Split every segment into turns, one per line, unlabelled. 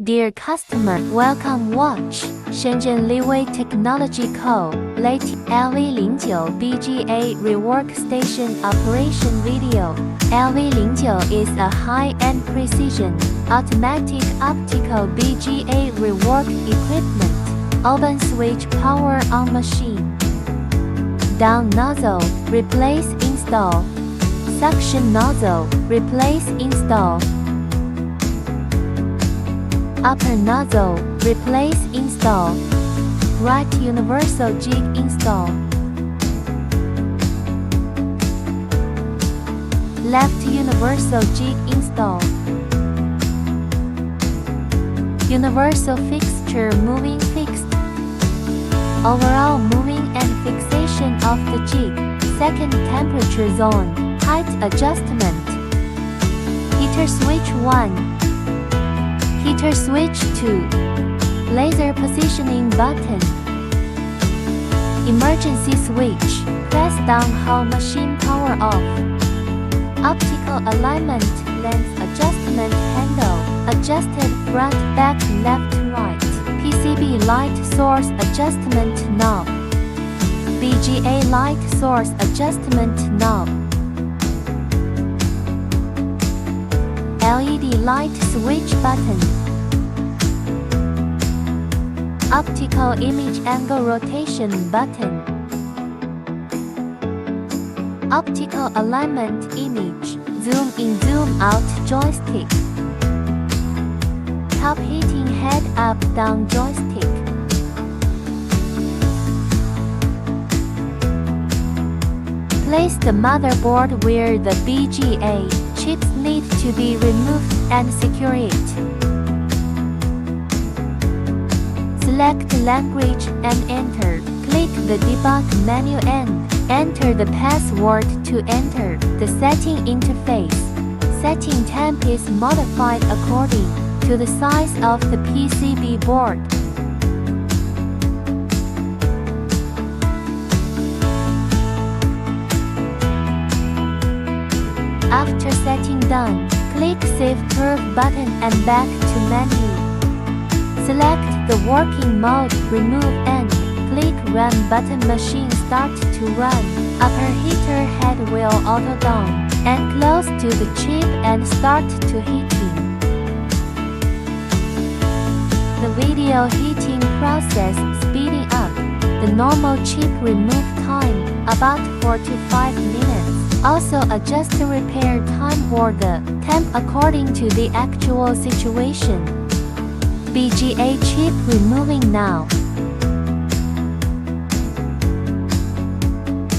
Dear customer, welcome watch Shenzhen Liwei Technology Co. Late LV-09 BGA Rework Station Operation Video. LV-09 is a high-end precision, automatic optical BGA rework equipment. Open switch power on machine. Down nozzle, replace install. Suction nozzle, replace install. Upper nozzle, replace install. Right universal jig install. Left universal jig install. Universal fixture moving fixed. Overall moving and fixation of the jig. Second temperature zone, height adjustment. Heater switch 1. Heater switch 2. Laser positioning button. Emergency switch. Press down how machine power off. Optical alignment lens adjustment handle. Adjusted front, back, left, right. PCB light source adjustment knob. BGA light source adjustment knob. LED light switch button. Optical image angle rotation button. Optical alignment image, zoom in zoom out joystick. Top heating head up down joystick. Place the motherboard where the BGA chips need to be removed and secure it. Select language and enter. Click the debug menu and enter the password to enter the setting interface. Setting temp is modified according to the size of the PCB board. After setting done, click Save Curve button and back to menu. Select the working mode, remove and click Run button. Machine start to run. Upper heater head will auto down and close to the chip and start to heating. The video heating process speeding up. The normal chip remove time about 4 to 5 minutes. Also adjust the repair time or the temp according to the actual situation. BGA chip removing now.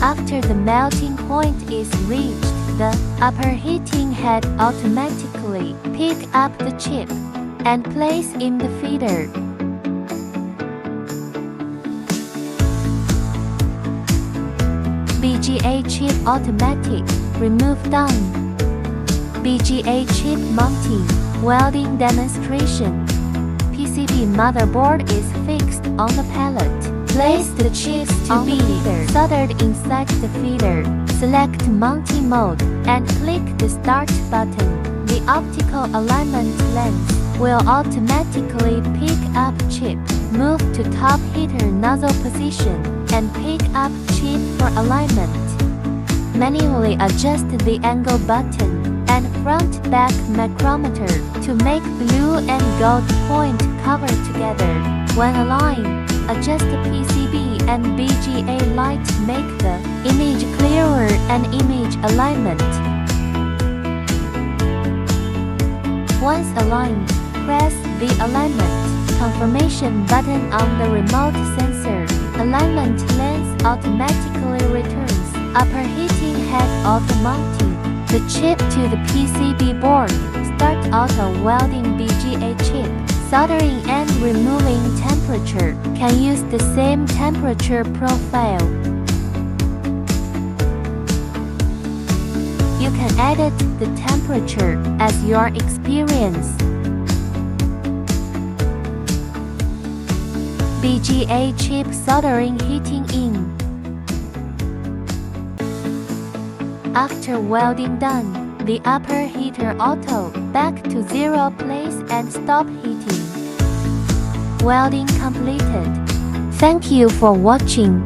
After the melting point is reached, the upper heating head automatically pick up the chip and place in the feeder. BGA chip automatic remove done. BGA chip mounting welding demonstration. PCB motherboard is fixed on the pallet. Place the chips to be soldered inside the feeder. Select mounting mode and click the start button. The optical alignment lens will automatically pick up chip. Move to top heater nozzle position and pick up chip for alignment. Manually adjust the angle button and front-back micrometer to make blue and gold point cover together. When aligned, adjust the PCB and BGA light make the image clearer and image alignment. Once aligned, press the alignment confirmation button on the remote sensor. Alignment lens automatically returns. Upper heating head auto mounting the chip to the PCB board. Start auto welding BGA chip. Soldering and removing temperature. Can use the same temperature profile. You can edit the temperature as your experience. BGA chip soldering heating in. After welding done, the upper heater auto back to zero place and stop heating. Welding completed. Thank you for watching.